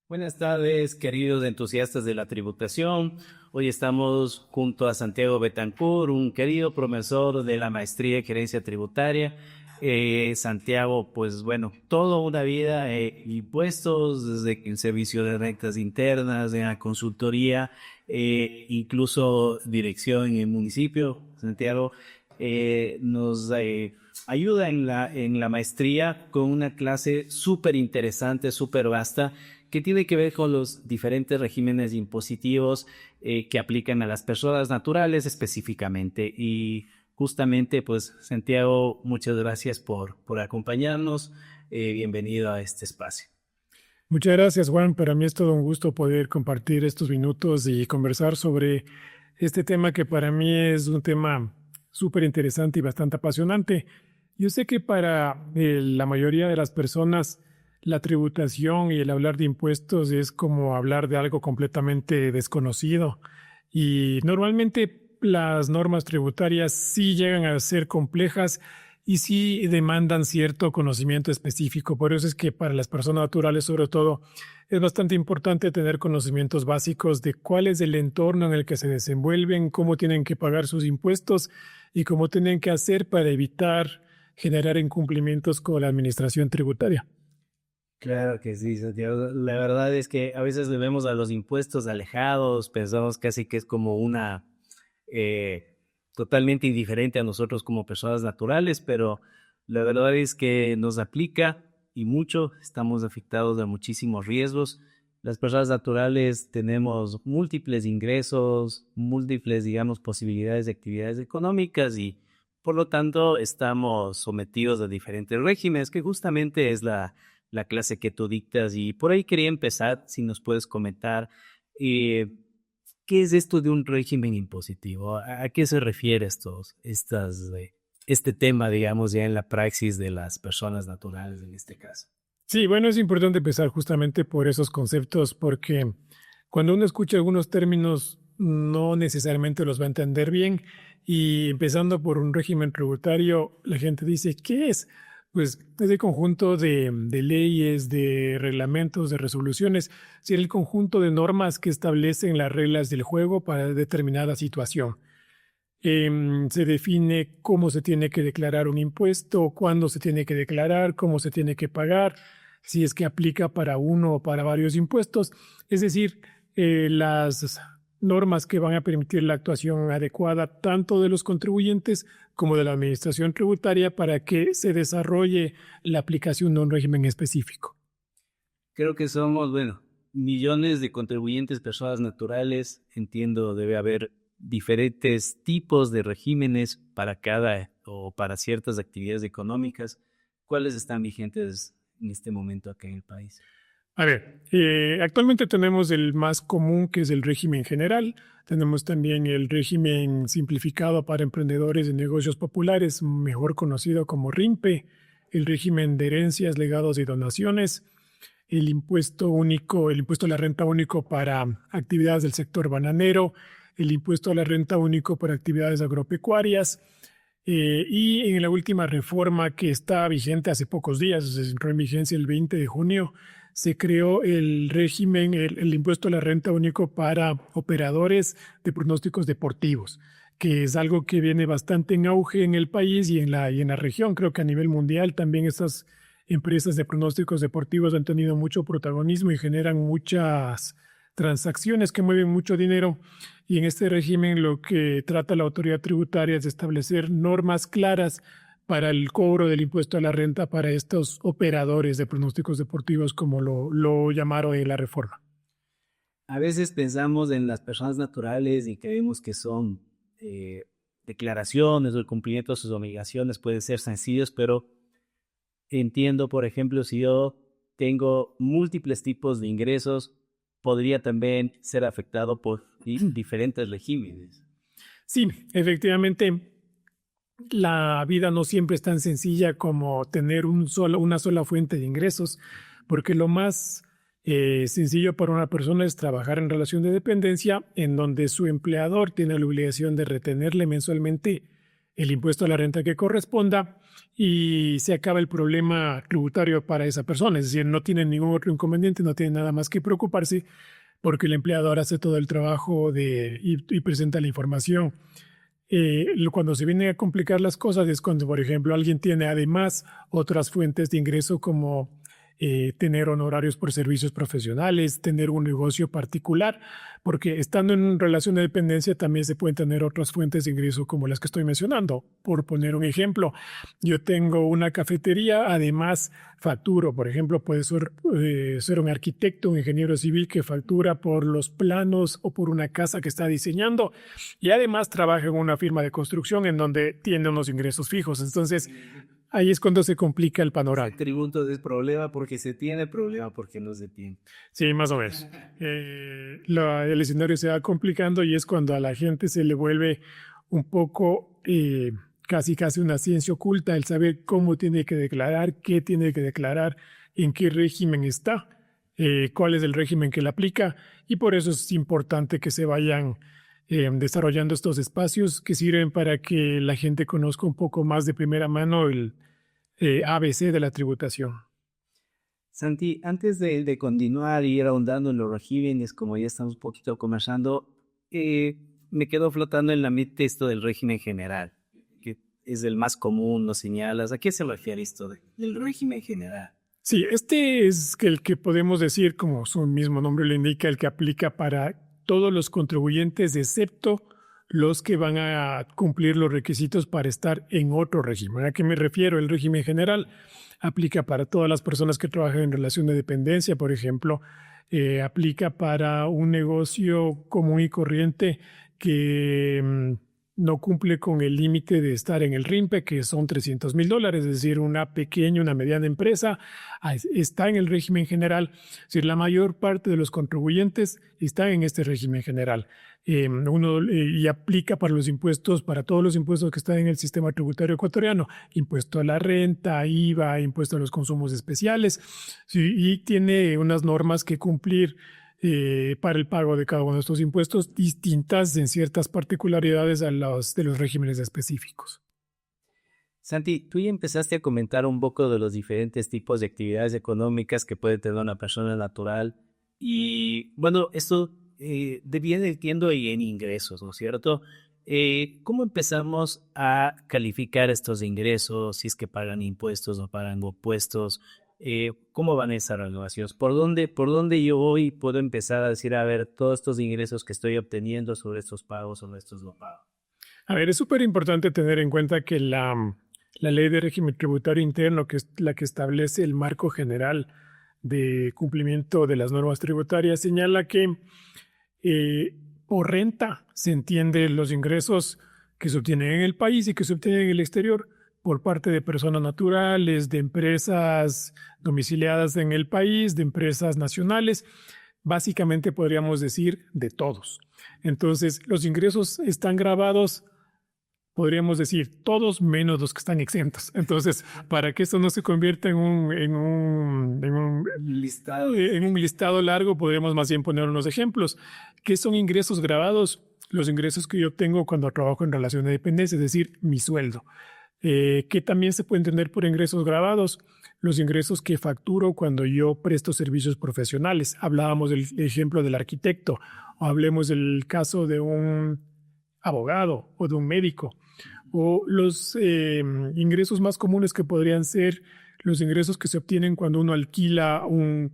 Buenas tardes, queridos entusiastas de la tributación. Hoy estamos junto a Santiago Betancourt, un querido profesor de la maestría en gerencia tributaria. Santiago, pues bueno, toda una vida impuestos, desde el servicio de rentas internas, en la consultoría, incluso dirección en el municipio. Santiago nos ayuda en la maestría con una clase súper interesante, súper vasta, que tiene que ver con los diferentes regímenes impositivos que aplican a las personas naturales específicamente. Y justamente, pues, Santiago, muchas gracias por acompañarnos. Bienvenido a este espacio. Muchas gracias, Juan. Para mí es todo un gusto poder compartir estos minutos y conversar sobre este tema que para mí es un tema súper interesante y bastante apasionante. Yo sé que para la mayoría de las personas la tributación y el hablar de impuestos es como hablar de algo completamente desconocido y normalmente las normas tributarias sí llegan a ser complejas y sí demandan cierto conocimiento específico. Por eso es que para las personas naturales, sobre todo, es bastante importante tener conocimientos básicos de cuál es el entorno en el que se desenvuelven, cómo tienen que pagar sus impuestos y cómo tienen que hacer para evitar generar incumplimientos con la administración tributaria. Claro que sí, Santiago. La verdad es que a veces le vemos a los impuestos alejados, pensamos casi que es como una eh, totalmente indiferente a nosotros como personas naturales, pero la verdad es que nos aplica y mucho, estamos afectados de muchísimos riesgos. Las personas naturales tenemos múltiples ingresos, múltiples, digamos, posibilidades de actividades económicas y por lo tanto estamos sometidos a diferentes regímenes, que justamente es la clase que tú dictas. Y por ahí quería empezar, si nos puedes comentar. eh, ¿Qué es esto de un régimen impositivo? ¿A qué se refiere este tema, digamos, ya en la praxis de las personas naturales en este caso? Sí, bueno, es importante empezar justamente por esos conceptos, porque cuando uno escucha algunos términos, no necesariamente los va a entender bien. Y empezando por un régimen tributario, la gente dice, ¿qué es? Pues es el conjunto de leyes, de reglamentos, de resoluciones, es el conjunto de normas que establecen las reglas del juego para determinada situación. Se define cómo se tiene que declarar un impuesto, cuándo se tiene que declarar, cómo se tiene que pagar, si es que aplica para uno o para varios impuestos. Es decir, las normas que van a permitir la actuación adecuada tanto de los contribuyentes como de la administración tributaria para que se desarrolle la aplicación de un régimen específico. Creo que somos, bueno, millones de contribuyentes, personas naturales. Entiendo, debe haber diferentes tipos de regímenes para cada o para ciertas actividades económicas. ¿Cuáles están vigentes en este momento acá en el país? A ver, actualmente tenemos el más común, que es el régimen general. Tenemos también el régimen simplificado para emprendedores de negocios populares, mejor conocido como RIMPE, el régimen de herencias, legados y donaciones, el impuesto único, el impuesto a la renta único para actividades del sector bananero, el impuesto a la renta único para actividades agropecuarias. Y en la última reforma que está vigente hace pocos días, se entró en vigencia el 20 de junio, se creó el régimen, el impuesto a la renta único para operadores de pronósticos deportivos, que es algo que viene bastante en auge en el país y en la región. Creo que a nivel mundial también estas empresas de pronósticos deportivos han tenido mucho protagonismo y generan muchas transacciones que mueven mucho dinero. Y en este régimen lo que trata la autoridad tributaria es de establecer normas claras para el cobro del impuesto a la renta para estos operadores de pronósticos deportivos, como lo llamaron en la reforma. A veces pensamos en las personas naturales y creemos que son eh, declaraciones o el cumplimiento de sus obligaciones puede ser sencillos, pero entiendo, por ejemplo, si yo tengo múltiples tipos de ingresos, podría también ser afectado por diferentes regímenes. Sí, efectivamente, la vida no siempre es tan sencilla como tener una sola fuente de ingresos, porque lo más sencillo para una persona es trabajar en relación de dependencia, en donde su empleador tiene la obligación de retenerle mensualmente el impuesto a la renta que corresponda, y se acaba el problema tributario para esa persona. Es decir, no tiene ningún otro inconveniente, no tiene nada más que preocuparse porque el empleador hace todo el trabajo y presenta la información. Cuando se vienen a complicar las cosas es cuando, por ejemplo, alguien tiene además otras fuentes de ingreso como tener honorarios por servicios profesionales, tener un negocio particular, porque estando en relación de dependencia también se pueden tener otras fuentes de ingreso como las que estoy mencionando. Por poner un ejemplo, yo tengo una cafetería, además facturo, por ejemplo, puede ser un arquitecto, un ingeniero civil que factura por los planos o por una casa que está diseñando y además trabaja en una firma de construcción en donde tiene unos ingresos fijos. Entonces, ahí es cuando se complica el panorama. Tributo es problema porque se tiene, problema porque no se tiene. Sí, más o menos. El escenario se va complicando y es cuando a la gente se le vuelve un poco casi una ciencia oculta el saber cómo tiene que declarar, qué tiene que declarar, en qué régimen está, cuál es el régimen que le aplica, y por eso es importante que se vayan desarrollando estos espacios que sirven para que la gente conozca un poco más de primera mano el ABC de la tributación. Santi, antes de continuar y ir ahondando en los regímenes, como ya estamos un poquito conversando, me quedó flotando en la mente esto del régimen general, que es el más común, nos señalas. ¿A qué se refiere esto del régimen general? Sí, este es el que podemos decir, como su mismo nombre lo indica, el que aplica para todos los contribuyentes, excepto los que van a cumplir los requisitos para estar en otro régimen. ¿A qué me refiero? El régimen general aplica para todas las personas que trabajan en relación de dependencia, por ejemplo, aplica para un negocio común y corriente que no cumple con el límite de estar en el RIMPE, que son $300,000, es decir, una pequeña, una mediana empresa está en el régimen general. Es decir, la mayor parte de los contribuyentes están en este régimen general. Y aplica para los impuestos, para todos los impuestos que están en el sistema tributario ecuatoriano, impuesto a la renta, IVA, impuesto a los consumos especiales, sí, y tiene unas normas que cumplir para el pago de cada uno de estos impuestos distintas en ciertas particularidades de los regímenes específicos. Santi, tú ya empezaste a comentar un poco de los diferentes tipos de actividades económicas que puede tener una persona natural y bueno, esto viene entiendo en ingresos, ¿no es cierto? ¿Cómo empezamos a calificar estos ingresos? Si es que pagan impuestos o pagan opuestos. ¿Cómo van esas relaciones? ¿Por dónde yo hoy puedo empezar a decir, a ver, todos estos ingresos que estoy obteniendo sobre estos pagos, sobre estos no pagos? A ver, es súper importante tener en cuenta que la ley de régimen tributario interno, que es la que establece el marco general de cumplimiento de las normas tributarias, señala que por renta se entienden los ingresos que se obtienen en el país y que se obtienen en el exterior por parte de personas naturales, de empresas domiciliadas en el país, de empresas nacionales, básicamente podríamos decir de todos. Entonces, los ingresos están grabados, podríamos decir, todos menos los que están exentos. Entonces, para que esto no se convierta en un listado largo, podríamos más bien poner unos ejemplos. ¿Qué son ingresos grabados? Los ingresos que yo tengo cuando trabajo en relación de dependencia, es decir, mi sueldo. Que también se pueden tener por ingresos grabados, los ingresos que facturo cuando yo presto servicios profesionales. Hablábamos del ejemplo del arquitecto, o hablemos del caso de un abogado o de un médico, o los ingresos más comunes que podrían ser los ingresos que se obtienen cuando uno alquila una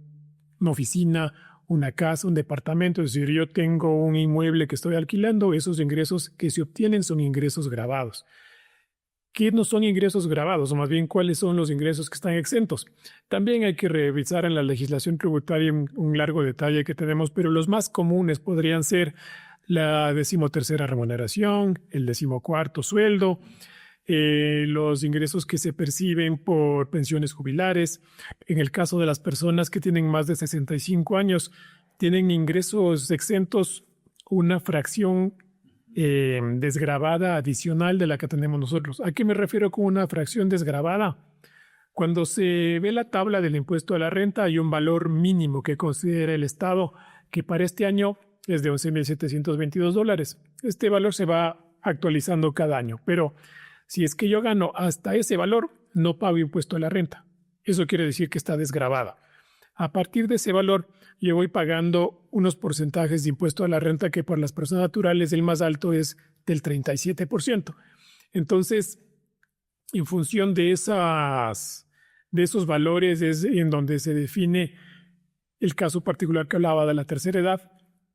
oficina, una casa, un departamento. Es decir, yo tengo un inmueble que estoy alquilando, esos ingresos que se obtienen son ingresos grabados. ¿Qué no son ingresos grabados? O más bien, ¿cuáles son los ingresos que están exentos? También hay que revisar en la legislación tributaria un largo detalle que tenemos, pero los más comunes podrían ser la 13ª remuneración, el 14º sueldo, los ingresos que se perciben por pensiones jubilares. En el caso de las personas que tienen más de 65 años, tienen ingresos exentos, una fracción desgravada adicional de la que tenemos nosotros. ¿A qué me refiero con una fracción desgravada? Cuando se ve la tabla del impuesto a la renta, hay un valor mínimo que considera el Estado, que para este año es de $11,722. Este valor se va actualizando cada año, pero Si es que yo gano hasta ese valor, no pago impuesto a la renta. Eso quiere decir que está desgravada. A partir de ese valor, yo voy pagando unos porcentajes de impuesto a la renta que por las personas naturales el más alto es del 37%. Entonces, en función de esos valores es en donde se define el caso particular que hablaba de la tercera edad,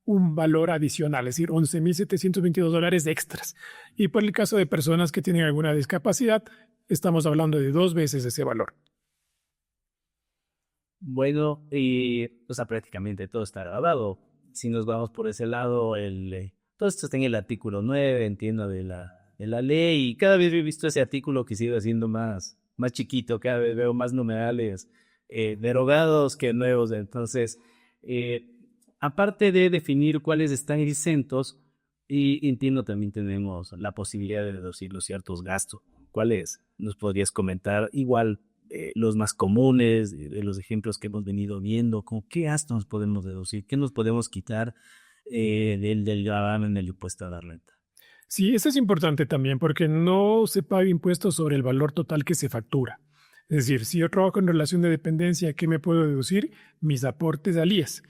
un valor adicional, es decir, $11,722 extras. Y por el caso de personas que tienen alguna discapacidad, estamos hablando de 2 veces ese valor. Bueno, y prácticamente todo está grabado. Si nos vamos por ese lado, todo esto está en el artículo 9, entiendo, de la ley, y cada vez he visto ese artículo que sigue siendo más chiquito, cada vez veo más numerales derogados que nuevos. Entonces, aparte de definir cuáles están exentos, y entiendo también tenemos la posibilidad de deducir los ciertos gastos. ¿Cuáles nos podrías comentar? Igual, los más comunes, de los ejemplos que hemos venido viendo, ¿con qué gastos nos podemos deducir? ¿Qué nos podemos quitar del gravamen del impuesto a la renta? Sí, eso es importante también porque no se paga impuesto sobre el valor total que se factura. Es decir, si yo trabajo en relación de dependencia, ¿qué me puedo deducir? Mis aportes al IES.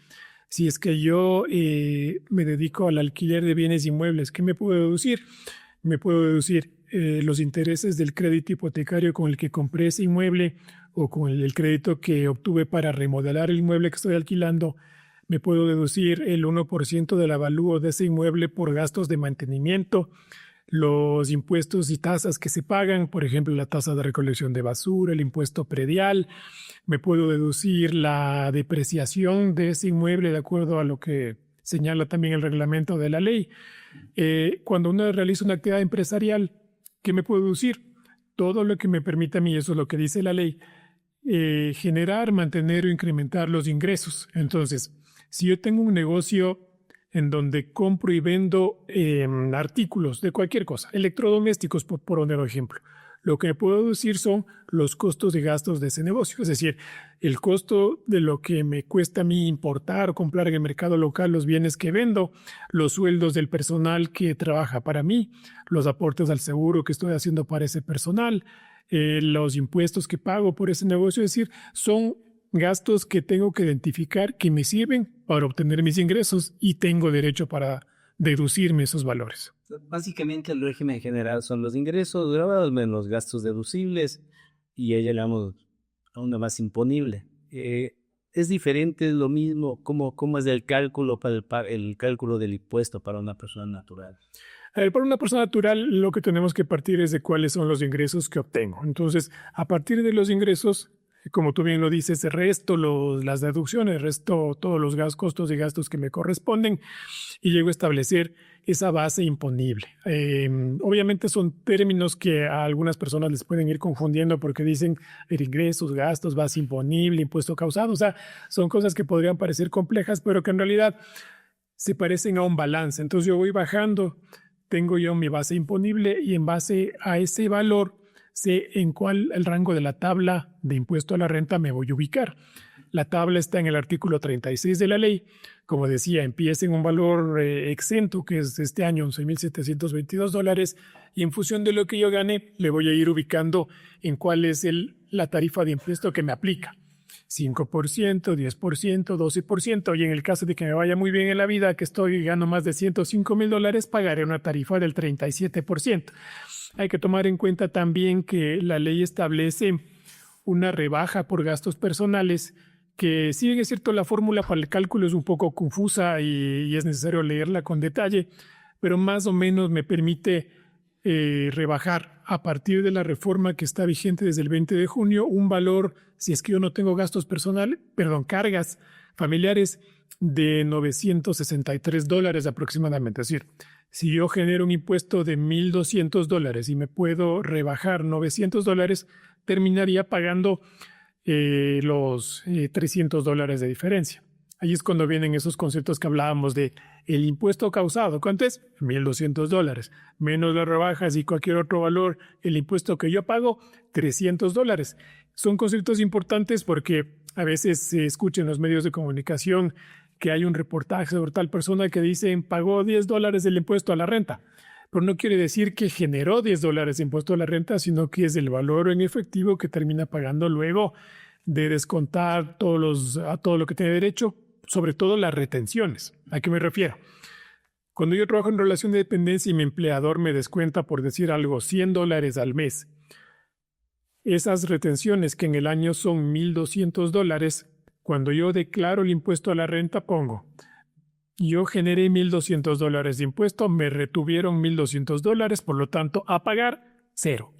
Si es que yo me dedico al alquiler de bienes inmuebles, ¿qué me puedo deducir? Me puedo deducir los intereses del crédito hipotecario con el que compré ese inmueble o con el crédito que obtuve para remodelar el inmueble que estoy alquilando. Me puedo deducir el 1% del avalúo de ese inmueble por gastos de mantenimiento, los impuestos y tasas que se pagan, por ejemplo, la tasa de recolección de basura, el impuesto predial. Me puedo deducir la depreciación de ese inmueble de acuerdo a lo que señala también el reglamento de la ley. Cuando uno realiza una actividad empresarial, ¿qué me puedo deducir? Todo lo que me permita a mí, eso es lo que dice la ley, generar, mantener o incrementar los ingresos. Entonces, si yo tengo un negocio en donde compro y vendo artículos de cualquier cosa, electrodomésticos, por poner un ejemplo, lo que me puedo deducir son los costos y gastos de ese negocio. Es decir, el costo de lo que me cuesta a mí importar o comprar en el mercado local los bienes que vendo, los sueldos del personal que trabaja para mí, los aportes al seguro que estoy haciendo para ese personal, los impuestos que pago por ese negocio. Es decir, son gastos que tengo que identificar que me sirven para obtener mis ingresos y tengo derecho para deducirme esos valores. Básicamente el régimen general son los ingresos grabados menos los gastos deducibles y ahí llegamos a una más imponible. ¿Es diferente, es lo mismo? ¿Cómo es el cálculo para el cálculo del impuesto para una persona natural? A ver, para una persona natural lo que tenemos que partir es de cuáles son los ingresos que obtengo. Entonces, a partir de los ingresos, como tú bien lo dices, resto las deducciones, resto todos los costos y gastos que me corresponden y llego a establecer esa base imponible. Obviamente son términos que a algunas personas les pueden ir confundiendo porque dicen ingresos, gastos, base imponible, impuesto causado. O sea, son cosas que podrían parecer complejas, pero que en realidad se parecen a un balance. Entonces yo voy bajando, tengo yo mi base imponible y en base a ese valor sé en cuál el rango de la tabla de impuesto a la renta me voy a ubicar. La tabla está en el artículo 36 de la ley. Como decía, empieza en un valor exento, que es este año $11,722, y en función de lo que yo gane, le voy a ir ubicando en cuál es la tarifa de impuesto que me aplica. 5%, 10%, 12%, y en el caso de que me vaya muy bien en la vida, que gano más de $105,000, pagaré una tarifa del 37%. Hay que tomar en cuenta también que la ley establece una rebaja por gastos personales, que si bien es cierto la fórmula para el cálculo es un poco confusa y es necesario leerla con detalle, pero más o menos me permite rebajar a partir de la reforma que está vigente desde el 20 de junio un valor, si es que yo no tengo cargas familiares de $963 aproximadamente. Es decir, si yo genero un impuesto de $1,200 y me puedo rebajar $900, terminaría pagando los $300 de diferencia. Ahí es cuando vienen esos conceptos que hablábamos de el impuesto causado. ¿Cuánto es? $1,200. Menos las rebajas y cualquier otro valor, el impuesto que yo pago, $300. Son conceptos importantes porque a veces se escucha en los medios de comunicación que hay un reportaje sobre tal persona que dicen pagó $10 del impuesto a la renta. Pero no quiere decir que generó $10 de impuesto a la renta, sino que es el valor en efectivo que termina pagando luego de descontar a todo lo que tiene derecho, sobre todo las retenciones. ¿A qué me refiero? Cuando yo trabajo en relación de dependencia y mi empleador me descuenta, por decir algo, $100 al mes, esas retenciones que en el año son $1,200, cuando yo declaro el impuesto a la renta pongo, yo generé $1,200 de impuesto, me retuvieron $1,200, por lo tanto, a pagar, cero.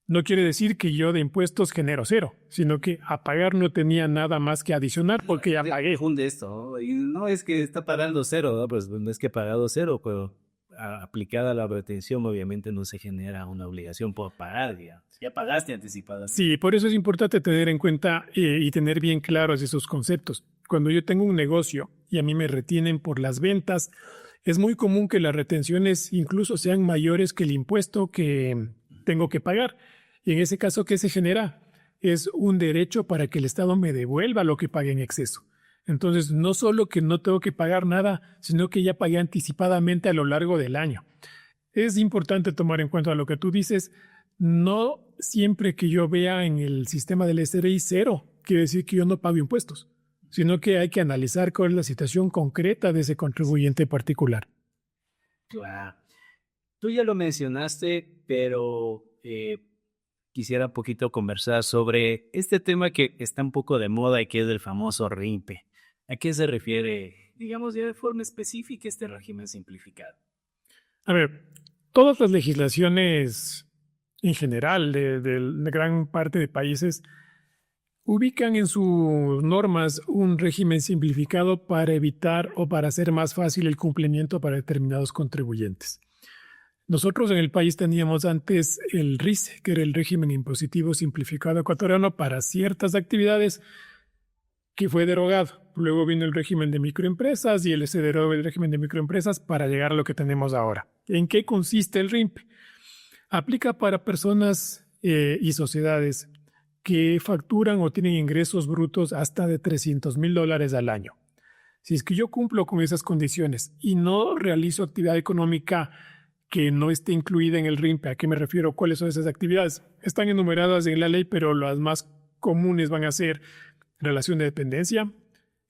No quiere decir que yo de impuestos genero cero, sino que a pagar no tenía nada más que adicionar porque ya pagué. Confunde esto, ¿no? Y no es que está pagando cero, ¿no? Pues no es que he pagado cero, pero aplicada la retención obviamente no se genera una obligación por pagar, digamos. Ya pagaste anticipadamente. Sí, por eso es importante tener en cuenta y tener bien claros esos conceptos. Cuando yo tengo un negocio y a mí me retienen por las ventas, es muy común que las retenciones incluso sean mayores que el impuesto que tengo que pagar. Y en ese caso, ¿qué se genera? Es un derecho para que el Estado me devuelva lo que pague en exceso. Entonces, no solo que no tengo que pagar nada, sino que ya pagué anticipadamente a lo largo del año. Es importante tomar en cuenta lo que tú dices. No siempre que yo vea en el sistema del SRI cero, quiere decir que yo no pago impuestos, sino que hay que analizar cuál es la situación concreta de ese contribuyente particular. Claro. Tú ya lo mencionaste, pero quisiera un poquito conversar sobre este tema que está un poco de moda y que es el famoso RIMPE. ¿A qué se refiere, digamos, ya de forma específica este régimen simplificado? A ver, todas las legislaciones en general de gran parte de países ubican en sus normas un régimen simplificado para evitar o para hacer más fácil el cumplimiento para determinados contribuyentes. Nosotros en el país teníamos antes el RIS, que era el régimen impositivo simplificado ecuatoriano para ciertas actividades, que fue derogado. Luego vino el régimen de microempresas y se derogó el régimen de microempresas para llegar a lo que tenemos ahora. ¿En qué consiste el RIMP? Aplica para personas y sociedades que facturan o tienen ingresos brutos hasta de $300,000 al año. Si es que yo cumplo con esas condiciones y no realizo actividad económica que no esté incluida en el RIMPE, ¿a qué me refiero? ¿Cuáles son esas actividades? Están enumeradas en la ley, pero las más comunes van a ser relación de dependencia,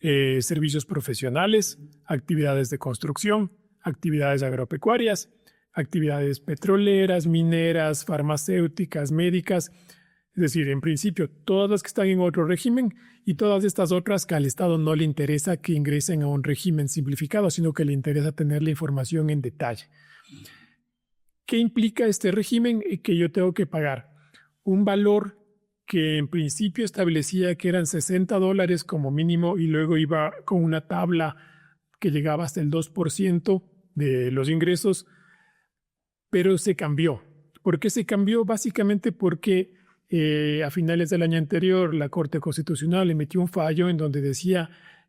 servicios profesionales, actividades de construcción, actividades agropecuarias, actividades petroleras, mineras, farmacéuticas, médicas. Es decir, en principio, todas las que están en otro régimen y todas estas otras que al Estado no le interesa que ingresen a un régimen simplificado, sino que le interesa tener la información en detalle. ¿Qué implica este régimen? Que yo tengo que pagar un valor que en principio establecía que eran $60 como mínimo y luego iba con una tabla que llegaba hasta el 2% de los ingresos, pero se cambió. ¿Por qué se cambió? Básicamente porque a finales del año anterior la Corte Constitucional emitió un fallo en donde decía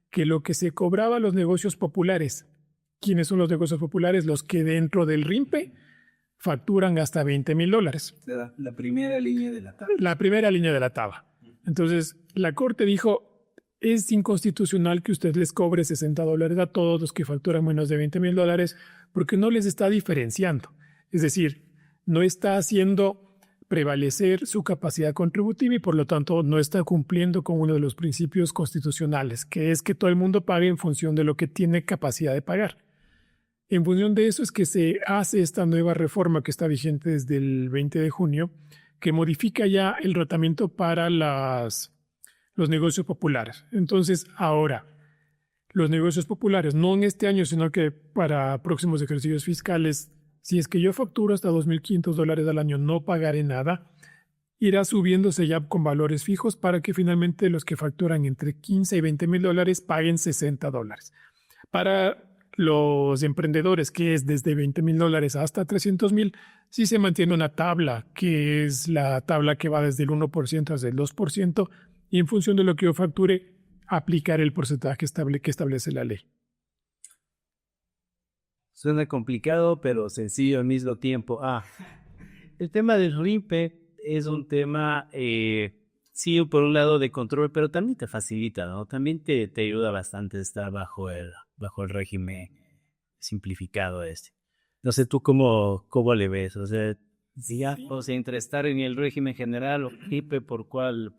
que lo que se cobraba a los negocios populares, ¿quiénes son los negocios populares? Los que dentro del RIMPE facturan hasta $20,000. La primera línea de la tabla. La primera línea de la tabla. Entonces, la Corte dijo, es inconstitucional que usted les cobre $60 a todos los que facturan menos de $20,000 porque no les está diferenciando. Es decir, no está haciendo prevalecer su capacidad contributiva y por lo tanto no está cumpliendo con uno de los principios constitucionales, que es que todo el mundo pague en función de lo que tiene capacidad de pagar. En función de eso es que se hace esta nueva reforma que está vigente desde el 20 de junio, que modifica ya el tratamiento para los negocios populares. Entonces, ahora, los negocios populares, no en este año, sino que para próximos ejercicios fiscales, si es que yo facturo hasta $2,500 al año, no pagaré nada, irá subiéndose ya con valores fijos para que finalmente los que facturan entre $15,000 y $20,000 paguen $60. Para los emprendedores, que es desde $20,000 hasta $300,000, sí se mantiene una tabla, que es la tabla que va desde el 1% hasta el 2%, y en función de lo que yo facture, aplicar el porcentaje que establece la ley. Suena complicado, pero sencillo al mismo tiempo. El tema del RIMPE es un tema, sí, por un lado de control, pero también te facilita, ¿no? También te ayuda bastante estar bajo el régimen simplificado este. No sé tú cómo le ves, o sea, Sí. o sea, entre estar en el régimen general o IPE, ¿por cuál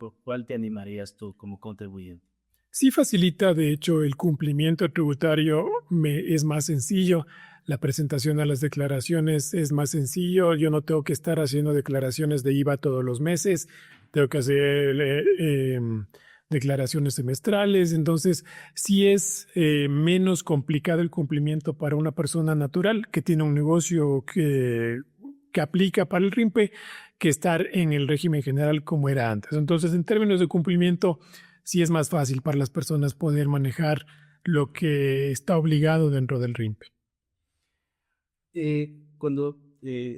te animarías tú como contribuyente? Sí facilita, de hecho, el cumplimiento tributario es más sencillo. La presentación a las declaraciones es más sencillo. Yo no tengo que estar haciendo declaraciones de IVA todos los meses. Tengo que hacer declaraciones semestrales. Entonces, sí es menos complicado el cumplimiento para una persona natural que tiene un negocio que aplica para el RIMPE que estar en el régimen general como era antes. Entonces, en términos de cumplimiento, sí es más fácil para las personas poder manejar lo que está obligado dentro del RIMPE. Cuando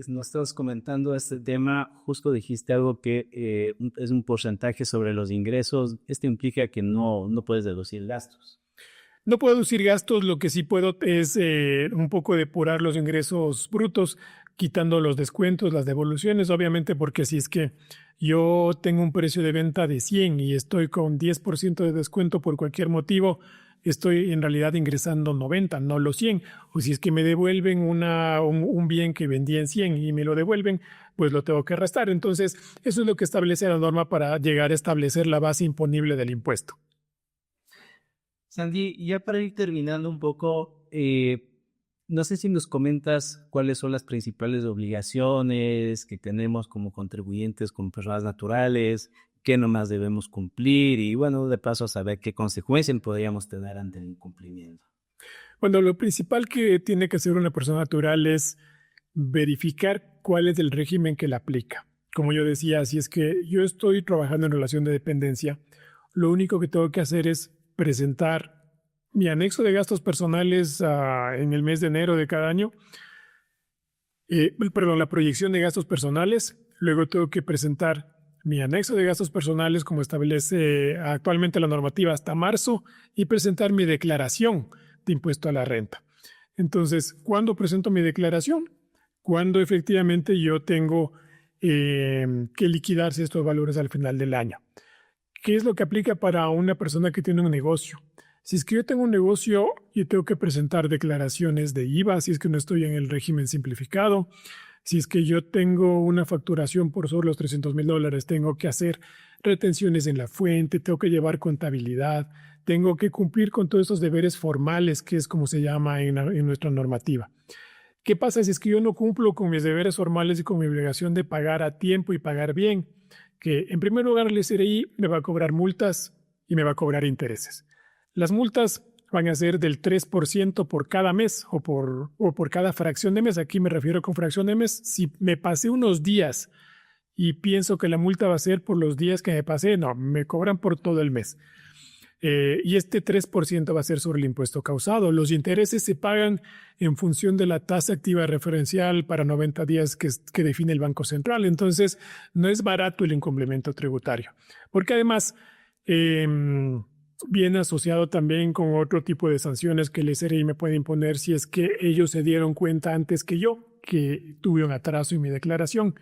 nos estabas comentando este tema, justo dijiste algo que es un porcentaje sobre los ingresos. Esto implica que no puedes deducir gastos. No puedo deducir gastos, lo que sí puedo es un poco depurar los ingresos brutos, quitando los descuentos, las devoluciones, obviamente, porque si es que yo tengo un precio de venta de 100 y estoy con 10% de descuento por cualquier motivo, estoy en realidad ingresando 90, no los 100. O si es que me devuelven un bien que vendí en 100 y me lo devuelven, pues lo tengo que restar. Entonces, eso es lo que establece la norma para llegar a establecer la base imponible del impuesto. Sandy, ya para ir terminando un poco, no sé si nos comentas cuáles son las principales obligaciones que tenemos como contribuyentes, como personas naturales, qué nomás debemos cumplir y bueno, de paso saber qué consecuencias podríamos tener ante el incumplimiento. Bueno, lo principal que tiene que hacer una persona natural es verificar cuál es el régimen que la aplica. Como yo decía, si es que yo estoy trabajando en relación de dependencia, lo único que tengo que hacer es presentar mi anexo de gastos personales en el mes de enero de cada año, perdón, la proyección de gastos personales, luego tengo que presentar mi anexo de gastos personales como establece actualmente la normativa hasta marzo y presentar mi declaración de impuesto a la renta. Entonces, ¿cuándo presento mi declaración? Cuando efectivamente yo tengo que liquidarse estos valores al final del año. ¿Qué es lo que aplica para una persona que tiene un negocio? Si es que yo tengo un negocio y tengo que presentar declaraciones de IVA, si es que no estoy en el régimen simplificado, si es que yo tengo una facturación por sobre los $300,000, tengo que hacer retenciones en la fuente, tengo que llevar contabilidad, tengo que cumplir con todos esos deberes formales, que es como se llama en nuestra normativa. ¿Qué pasa si es que yo no cumplo con mis deberes formales y con mi obligación de pagar a tiempo y pagar bien? Que en primer lugar el SRI me va a cobrar multas y me va a cobrar intereses. Las multas van a ser del 3% por cada mes o por cada fracción de mes. Aquí me refiero con fracción de mes. Si me pasé unos días y pienso que la multa va a ser por los días que me pasé, no, me cobran por todo el mes. Y este 3% va a ser sobre el impuesto causado. Los intereses se pagan en función de la tasa activa referencial para 90 días que define el Banco Central. Entonces, no es barato el incumplimento tributario, porque además viene asociado también con otro tipo de sanciones que el SRI me puede imponer si es que ellos se dieron cuenta antes que yo que tuve un atraso en mi declaración.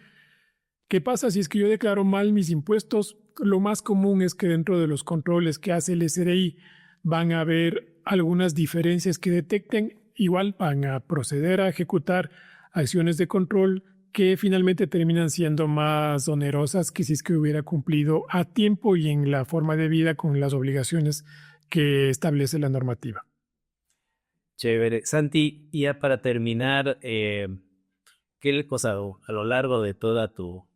¿Qué pasa si es que yo declaro mal mis impuestos? Lo más común es que dentro de los controles que hace el SRI van a haber algunas diferencias que detecten, igual van a proceder a ejecutar acciones de control que finalmente terminan siendo más onerosas que si es que hubiera cumplido a tiempo y en la forma de vida con las obligaciones que establece la normativa. Chévere. Santi, y ya para terminar, ¿qué cosa a lo largo de toda tu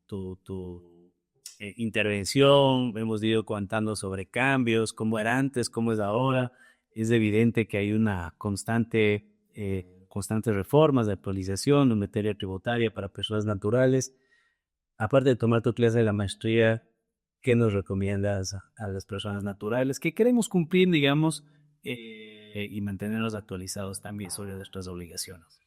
intervención hemos ido contando sobre cambios, cómo era antes, cómo es ahora? Es evidente que hay una constantes reformas de actualización en materia tributaria para personas naturales. Aparte de tomar tu clase de la maestría, ¿qué nos recomiendas a las personas naturales que queremos cumplir, digamos, y mantenernos actualizados también sobre nuestras obligaciones?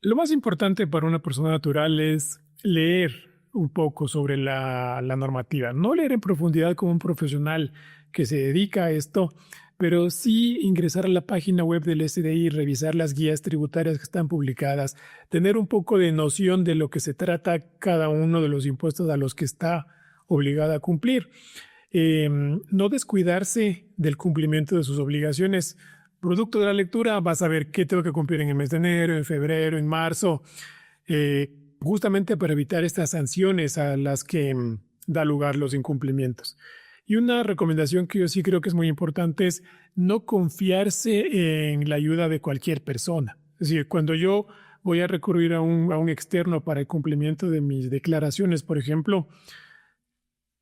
Lo más importante para una persona natural es leer un poco sobre la normativa. No leer en profundidad como un profesional que se dedica a esto, pero sí ingresar a la página web del SDI, revisar las guías tributarias que están publicadas, tener un poco de noción de lo que se trata cada uno de los impuestos a los que está obligada a cumplir. No descuidarse del cumplimiento de sus obligaciones, Producto de la lectura, vas a ver qué tengo que cumplir en el mes de enero, en febrero, en marzo, justamente para evitar estas sanciones a las que da lugar los incumplimientos. Y una recomendación que yo sí creo que es muy importante es no confiarse en la ayuda de cualquier persona. Es decir, cuando yo voy a recurrir a un externo para el cumplimiento de mis declaraciones, por ejemplo,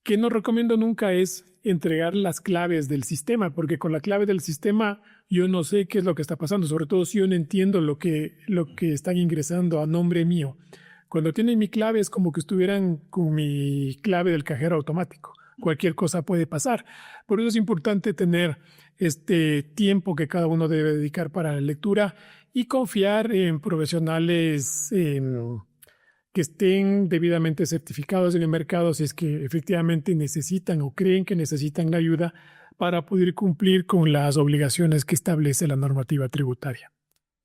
que no recomiendo nunca es entregar las claves del sistema, porque con la clave del sistema yo no sé qué es lo que está pasando, sobre todo si yo no entiendo lo que están ingresando a nombre mío. Cuando tienen mi clave es como que estuvieran con mi clave del cajero automático. Cualquier cosa puede pasar. Por eso es importante tener este tiempo que cada uno debe dedicar para la lectura y confiar en profesionales que estén debidamente certificados en el mercado si es que efectivamente necesitan o creen que necesitan la ayuda para poder cumplir con las obligaciones que establece la normativa tributaria.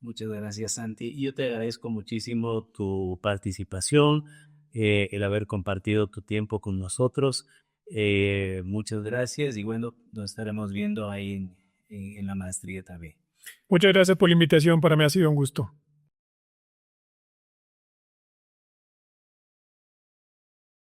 Muchas gracias, Santi. Yo te agradezco muchísimo tu participación, el haber compartido tu tiempo con nosotros. Muchas gracias y bueno, nos estaremos viendo ahí en la maestría también. Muchas gracias por la invitación, para mí ha sido un gusto.